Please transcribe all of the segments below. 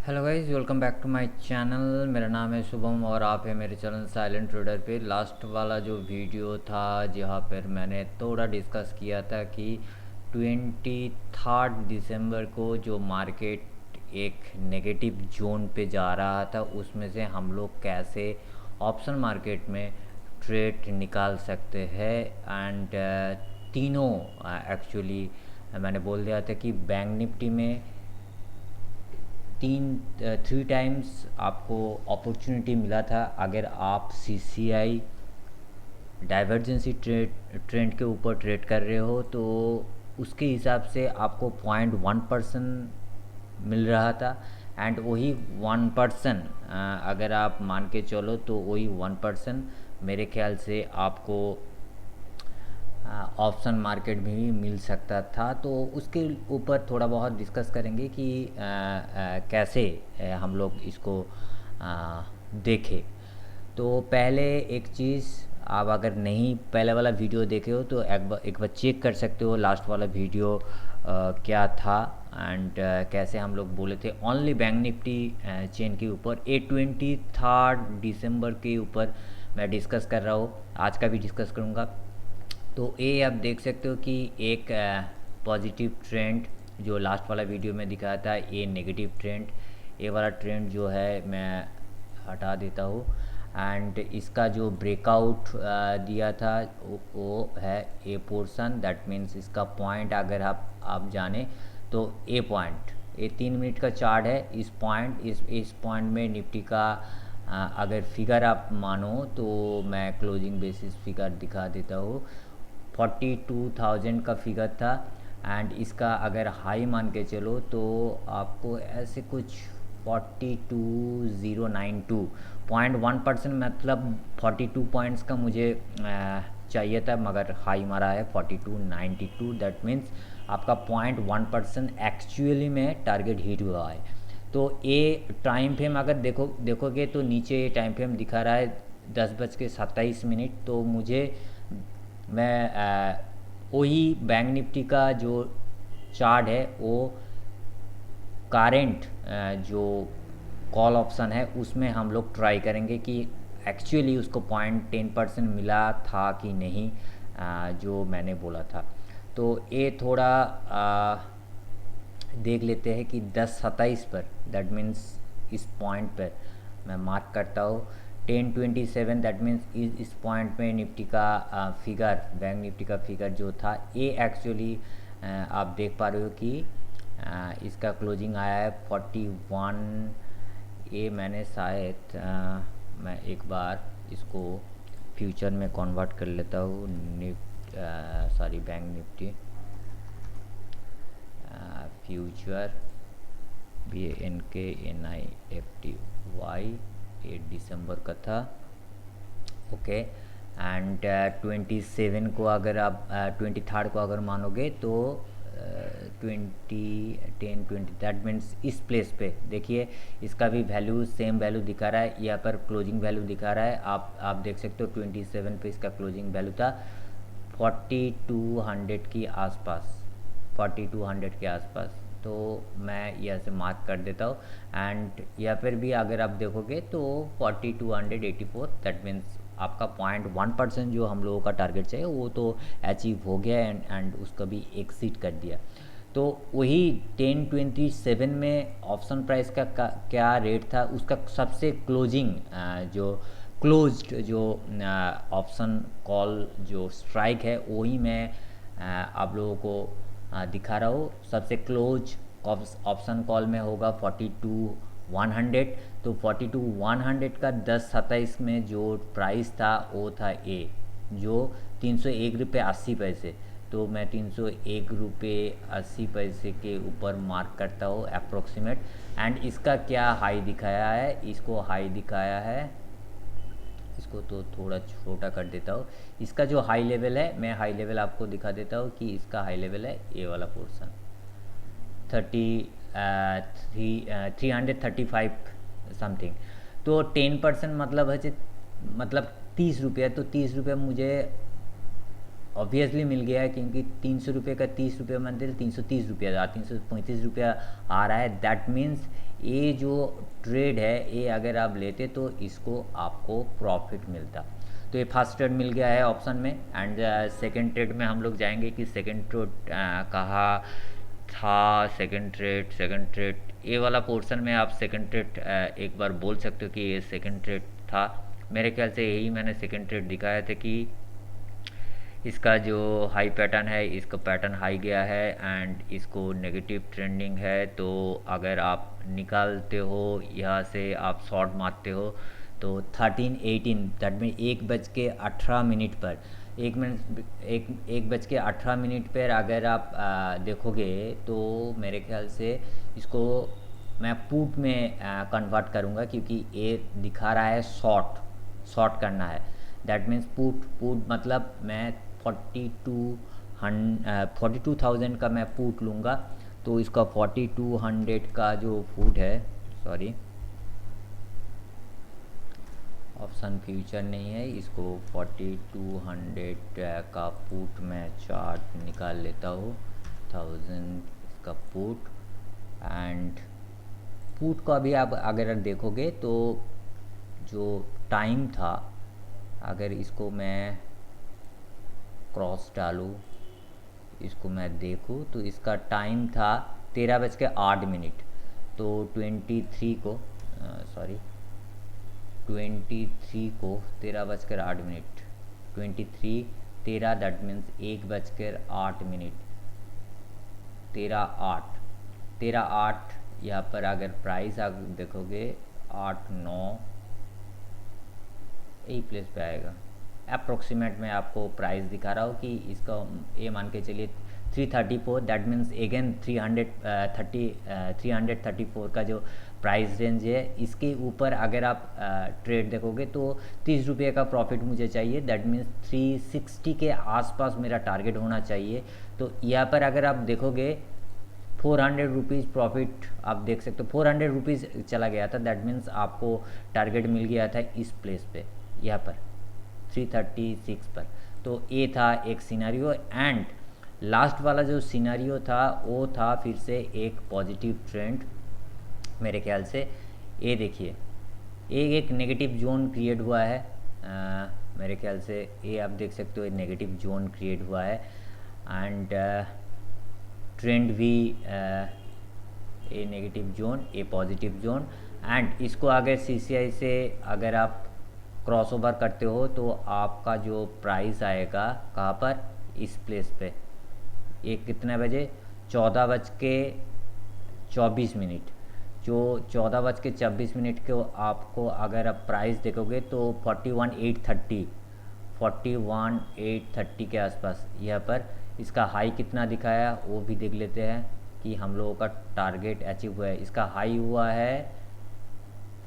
Hello guys, welcome back to my channel. मेरा नाम है शुभम और आप है मेरे चैनल साइलेंट ट्रेडर पे। लास्ट वाला जो वीडियो था जहाँ पर मैंने थोड़ा डिस्कस किया था कि 23 दिसंबर को जो मार्केट एक नेगेटिव जोन पे जा रहा था, उसमें से हम लोग कैसे ऑप्शन मार्केट में ट्रेड निकाल सकते हैं। एंड तीनों एक्चुअली मैंने बोल दिया था कि बैंक निफ्टी में थ्री टाइम्स आपको अपॉर्चुनिटी मिला था। अगर आप सीसीआई डाइवर्जेंसी ट्रेंड के ऊपर ट्रेड कर रहे हो तो उसके हिसाब से आपको 0.1% मिल रहा था। एंड वही 1% अगर आप मान के चलो तो वही 1% मेरे ख्याल से आपको ऑप्शन मार्केट में भी मिल सकता था। तो उसके ऊपर थोड़ा बहुत डिस्कस करेंगे कि कैसे हम लोग इसको देखें। तो पहले एक चीज़, आप अगर नहीं पहले वाला वीडियो देखे हो तो एक बार चेक कर सकते हो लास्ट वाला वीडियो क्या था। एंड कैसे हम लोग बोले थे ओनली बैंक निफ्टी चेन के ऊपर 23 दिसंबर के ऊपर मैं डिस्कस कर रहा हूँ। आज का भी डिस्कस करूँगा। तो ये आप देख सकते हो कि एक पॉजिटिव ट्रेंड जो लास्ट वाला वीडियो में दिखाया था, ये नेगेटिव ट्रेंड, ये वाला ट्रेंड जो है मैं हटा देता हूँ। एंड इसका जो ब्रेकआउट दिया था वो है ए पोर्शन। दैट मीन्स इसका पॉइंट अगर आप जाने तो ए पॉइंट, ये 3 मिनट का चार्ट है। इस पॉइंट में निफ्टी का अगर फिगर आप मानो तो मैं क्लोजिंग बेसिस फिगर दिखा देता हूँ। 42,000 का फिगर था। एंड इसका अगर हाई मान के चलो तो आपको ऐसे कुछ 42,092 0.1% मतलब 42 पॉइंट्स का मुझे चाहिए था, मगर हाई मारा है 4292। दैट मीन्स आपका 0.1% एक्चुअली में टारगेट हिट हुआ है। तो ये टाइम फ्रेम अगर देखोगे तो नीचे ये टाइम फ्रेम दिखा रहा है 10:27। तो मुझे मैं वही बैंक निफ्टी का जो चार्ट है वो कारेंट जो कॉल ऑप्शन है उसमें हम लोग ट्राई करेंगे कि एक्चुअली उसको 0.10% मिला था कि नहीं, जो मैंने बोला था। तो ये थोड़ा देख लेते हैं कि 10:27 पर, दैट मीन्स इस पॉइंट पर मैं मार्क करता हूँ 10:27। दैट मीन्स इस पॉइंट पे निफ्टी का फिगर, बैंक निफ्टी का फिगर जो था ये एक्चुअली आप देख पा रहे हो कि इसका क्लोजिंग आया है 41। ये मैंने शायद मैं एक बार इसको फ्यूचर में कन्वर्ट कर लेता हूँ। Sorry, bank Nifty future BANKNIFTY 8 दिसंबर का था। ओके। एंड 27 को अगर आप 23 को अगर मानोगे तो 20 दैट मीन्स इस प्लेस पे देखिए इसका भी वैल्यू सेम वैल्यू दिखा रहा है। यहाँ पर क्लोजिंग वैल्यू दिखा रहा है, आप देख सकते हो 27 पे इसका क्लोजिंग वैल्यू था 4200 की आसपास, 4200 के आसपास। तो मैं यहाँ से मार्क कर देता हूँ। एंड यहाँ पर भी अगर आप देखोगे तो 4284, दैट मीन्स आपका 0.1% जो हम लोगों का टारगेट चाहिए वो तो अचीव हो गया एंड उसका भी एक्सीड कर दिया। तो वही 10:27 में ऑप्शन प्राइस का क्या रेट था, उसका सबसे क्लोजिंग जो क्लोज्ड जो ऑप्शन कॉल जो स्ट्राइक है वही मैं आप लोगों को दिखा रहा हूँ। सबसे क्लोज ऑप्शन कॉल में होगा 42,100। तो 42,100 का 10:27 में जो प्राइस था वो था ए, जो 301 रुपये 80 पैसे। तो मैं 301 रुपये 80 पैसे के ऊपर मार्क करता हूँ अप्रोक्सीमेट। एंड इसका क्या हाई दिखाया है, इसको हाई दिखाया है, इसको तो थोड़ा छोटा कर देता हूँ। इसका जो हाई लेवल है, मैं हाई लेवल आपको दिखा देता हूँ कि इसका हाई लेवल है ए वाला पोर्सन 335 समथिंग। तो 10% मतलब है मतलब 30 रुपये। तो 30 रुपये मुझे ऑब्वियसली मिल गया है, क्योंकि 300 रुपये का 30 रुपये मंदिर 330 रुपया, 335 रुपया आ रहा है। दैट मीन्स ये जो ट्रेड है ये अगर आप लेते तो इसको आपको प्रॉफिट मिलता। तो ये फर्स्ट ट्रेड मिल गया है ऑप्शन में। एंड सेकंड ट्रेड में हम लोग जाएंगे कि सेकंड ट्रेड कहाँ था। सेकंड ट्रेड ये वाला पोर्शन में आप सेकंड ट्रेड एक बार बोल सकते हो कि ये सेकंड ट्रेड था। मेरे ख्याल से यही मैंने सेकंड ट्रेड दिखाया था कि इसका जो हाई पैटर्न है, इसका पैटर्न हाई गया है एंड इसको नेगेटिव ट्रेंडिंग है। तो अगर आप निकालते हो यहाँ से, आप शॉर्ट मारते हो तो 13-18 दैट मीन 1:18 पर 1:18 पर अगर आप देखोगे तो मेरे ख्याल से इसको मैं पुट में कन्वर्ट करूँगा, क्योंकि ये दिखा रहा है शॉर्ट करना है। दैट मीन्स पुट मतलब मैं 42,000 का मैं पुट लूँगा। तो इसका 4200 का जो पुट है, सॉरी ऑप्शन फ्यूचर नहीं है, इसको 4200 का पुट मैं चार्ट निकाल लेता हूँ। 1000 इसका पुट एंड पुट को अभी आप अगर देखोगे तो जो टाइम था, अगर इसको मैं क्रॉस डालूँ, इसको मैं देखूँ तो इसका टाइम था 13:08। तो 23 को 13:08 23 13 दैट मीन्स 1:08 13:08 यहाँ पर अगर प्राइस आप देखोगे 8-9 यही प्लेस पे आएगा। अप्रोक्सीमेट मैं आपको प्राइस दिखा रहा हूँ कि इसका ये मान के चलिए 334 दैट मीन्स अगेन 334 का जो प्राइस रेंज है, इसके ऊपर अगर आप ट्रेड देखोगे तो 30 रुपये का प्रॉफिट मुझे चाहिए। दैट मीन्स 360 के आसपास मेरा टारगेट होना चाहिए। तो यहाँ पर अगर आप देखोगे 400 रुपीज़ प्रॉफिट आप देख सकते हो, 400 रुपीज़ चला गया था। दैट मीन्स आपको टारगेट मिल गया था इस प्लेस पे, यहाँ पर 336 पर। तो ये था एक सिनेरियो। एंड लास्ट वाला जो सिनेरियो था वो था फिर से एक पॉजिटिव ट्रेंड। मेरे ख्याल से ये देखिए एक नेगेटिव जोन क्रिएट हुआ है। मेरे ख्याल से ये आप देख सकते हो एक नेगेटिव जोन क्रिएट हुआ है एंड ट्रेंड भी a negative zone, a positive zone. And इसको अगर CCI से अगर आप क्रॉसओवर करते हो तो आपका जो प्राइस आएगा कहाँ पर, इस प्लेस पे। ये कितने बजे, 14:24। जो 14:24 के आपको अगर आप प्राइस देखोगे तो 41,830 के आसपास यहाँ पर इसका हाई कितना दिखाया वो भी देख लेते हैं कि हम लोगों का टारगेट अचीव हुआ है। इसका हाई हुआ है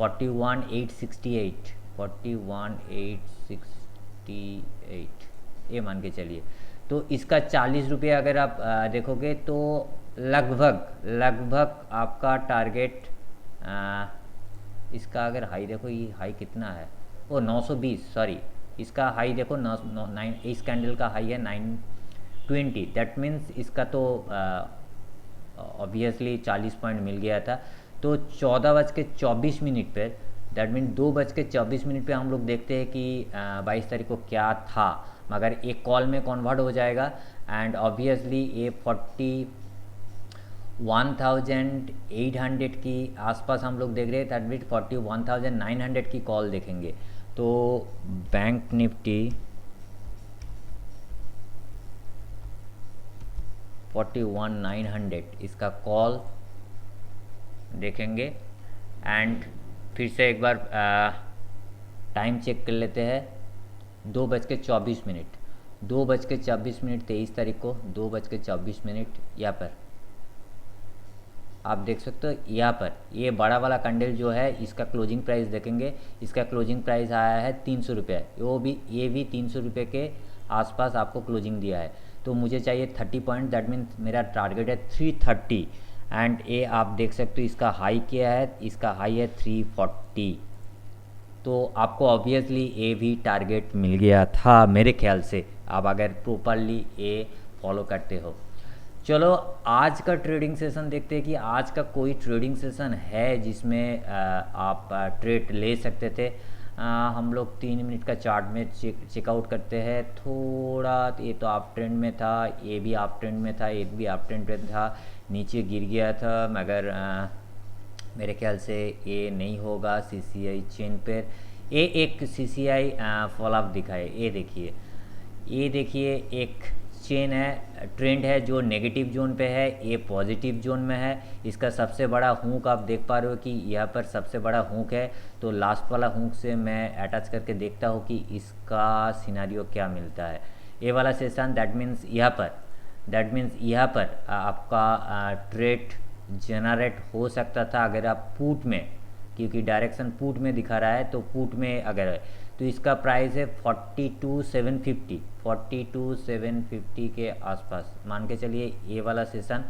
41,868 ये मान के चलिए। तो इसका 40 रुपये अगर आप देखोगे तो लगभग आपका टारगेट इसका अगर हाई देखो, ये हाई कितना है, वो 920, सॉरी इसका हाई देखो 9, इस कैंडल का हाई है 920। दैट मीन्स इसका तो ऑब्वियसली 40 पॉइंट मिल गया था। तो 14:24 पर दैट मीन 2:24 पे हम लोग देखते हैं कि 22 तारीख को क्या था, मगर एक कॉल में कन्वर्ट हो जाएगा। एंड ऑब्वियसली ये 41,800 की आसपास हम लोग देख रहे हैं। दैट मीन 41,900 की कॉल देखेंगे। तो बैंक निफ्टी 41,900 इसका कॉल देखेंगे। एंड फिर से एक बार टाइम चेक कर लेते हैं। 2:24 2:24 23 तारीख को 2:24 यहाँ पर आप देख सकते हो। यहाँ पर ये बड़ा वाला कैंडल जो है इसका क्लोजिंग प्राइस देखेंगे। इसका क्लोजिंग प्राइस आया है 300 रुपये। ये भी 300 रुपये के आसपास आपको क्लोजिंग दिया है। तो मुझे चाहिए 30 पॉइंट। दैट मीन्स मेरा टारगेट है 330। एंड ये आप देख सकते हो इसका हाई क्या है, इसका हाई है 340। तो आपको ऑब्वियसली ये भी टारगेट मिल गया था मेरे ख्याल से। आप अगर प्रॉपरली ये फॉलो करते हो। चलो आज का ट्रेडिंग सेशन देखते हैं कि आज का कोई ट्रेडिंग सेशन है जिसमें आप ट्रेड ले सकते थे। हम लोग 3 मिनट का चार्ट में चेकआउट करते हैं। थोड़ा ये तो आप ट्रेंड में था, ये भी आप ट्रेंड में था, ये भी आप ट्रेंड में था, नीचे गिर गया था, मगर मेरे ख्याल से ये नहीं होगा। CCI चेन पर ये एक CCI फॉल ऑफ दिखाए, ये देखिए एक चेन है, ट्रेंड है जो नेगेटिव जोन पे है, ये पॉजिटिव जोन में है। इसका सबसे बड़ा हुक आप देख पा रहे हो कि यहाँ पर सबसे बड़ा हुक है। तो लास्ट वाला हुक से मैं अटैच करके देखता हूँ कि इसका सिनारियो क्या मिलता है। ये वाला सेशन दैट मीन्स यहाँ पर आपका ट्रेड जनरेट हो सकता था अगर आप पुट में, क्योंकि डायरेक्शन पुट में दिखा रहा है, तो पुट में अगर है तो इसका प्राइस है 42,750 के आसपास मान के चलिए ये वाला सेशन।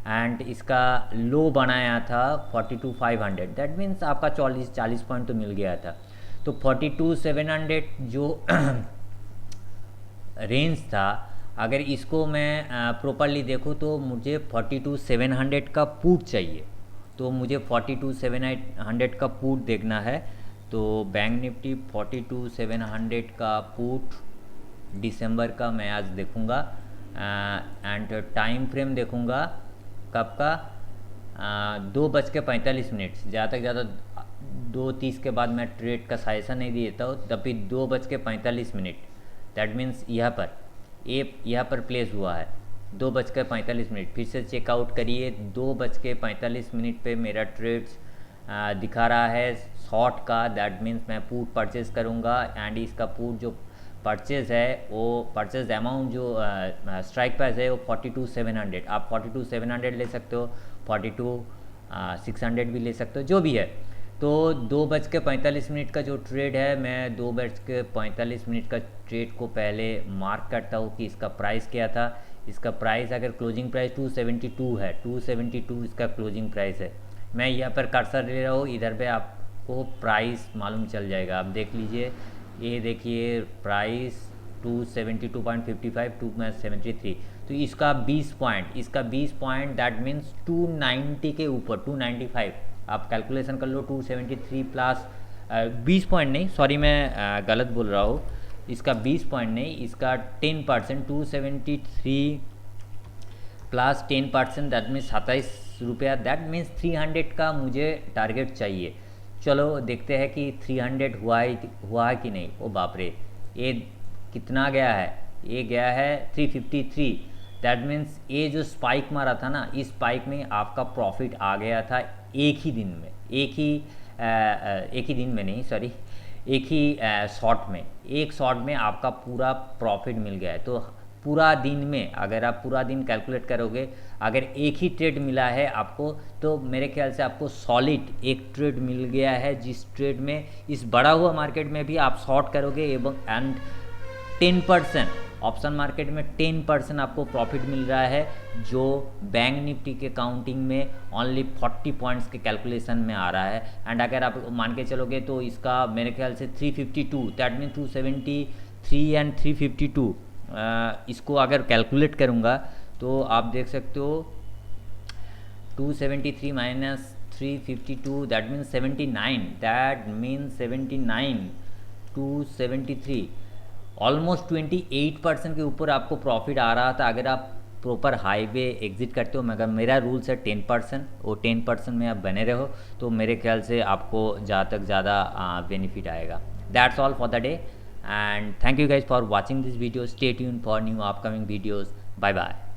एंड इसका लो बनाया था 42,500, दैट मीन्स आपका 40 पॉइंट तो मिल गया था। तो 42,700 जो रेंज था, अगर इसको मैं प्रॉपरली देखूँ तो मुझे 42,700 का पुट चाहिए। तो मुझे 42,700 का पुट देखना है। तो बैंक निफ्टी 42,700 का पुट दिसंबर का मैं आज देखूँगा। एंड टाइम फ्रेम देखूँगा कब का, 2:45, ज़्यादा से ज़्यादा 2:30 के बाद मैं ट्रेड का सजेशन नहीं देता हूँ। तभी 2:45, दैट मीन्स यहाँ पर प्लेस हुआ है 2:45। फिर से चेकआउट करिए, 2:45 पे मेरा ट्रेड्स दिखा रहा है शॉर्ट का, दैट मीन्स मैं पुट परचेज करूँगा। एंड इसका पुट जो परचेज है वो परचेज अमाउंट जो स्ट्राइक प्राइस है वो 42,700, आप 42,700 ले सकते हो, 42,600 भी ले सकते हो, जो भी है। तो 2:45 का जो ट्रेड है, मैं 2:45 का ट्रेड को पहले मार्क करता हूँ कि इसका प्राइस क्या था। इसका प्राइस अगर क्लोजिंग प्राइस 272 है, 272 इसका क्लोजिंग प्राइस है। मैं यहाँ पर कर्सर ले रहा हूँ, इधर पे आपको प्राइस मालूम चल जाएगा। आप देख लीजिए, ये देखिए प्राइस 272.55, 273। तो इसका 20 पॉइंट दैट मीन्स 290 के ऊपर, 295 आप कैलकुलेशन कर लो। 273 प्लस 20 पॉइंट नहीं, सॉरी मैं गलत बोल रहा हूँ। इसका 20 पॉइंट नहीं, इसका 10%, 273 प्लस 10%, दैट मीन्स 27 रुपया, दैट मीन्स 300 का मुझे टारगेट चाहिए। चलो देखते हैं कि 300 हुआ है कि नहीं। ओ बाप रे, ये कितना गया है, ये गया है 353, दैट मीन्स ये जो स्पाइक मारा था ना, इस स्पाइक में आपका प्रॉफिट आ गया था एक ही दिन में, एक ही शॉट में, एक शॉट में आपका पूरा प्रॉफिट मिल गया है। तो पूरा दिन में अगर आप पूरा दिन कैलकुलेट करोगे, अगर एक ही ट्रेड मिला है आपको, तो मेरे ख्याल से आपको सॉलिड एक ट्रेड मिल गया है, जिस ट्रेड में इस बढ़ा हुआ मार्केट में भी आप शॉर्ट करोगे एंड 10% ऑप्शन मार्केट में 10% आपको प्रॉफिट मिल रहा है, जो बैंक निफ्टी के काउंटिंग में ओनली 40 पॉइंट्स के कैलकुलेशन में आ रहा है। एंड अगर आप मान के चलोगे तो इसका मेरे ख्याल से 352, दैट मीन 273 एंड 352, इसको अगर कैलकुलेट करूँगा तो आप देख सकते हो 273 minus 352, that mean 79, that mean 79, 273, almost 28% के ऊपर आपको प्रॉफिट आ रहा था अगर आप प्रॉपर हाईवे एग्जिट करते हो। मगर मेरा रूल्स है 10%, वो 10% में आप बने रहो, तो मेरे ख्याल से आपको ज़्यादा बेनिफिट आएगा। That's all for the day and thank you guys for watching this video. Stay tuned for new upcoming videos. Bye bye.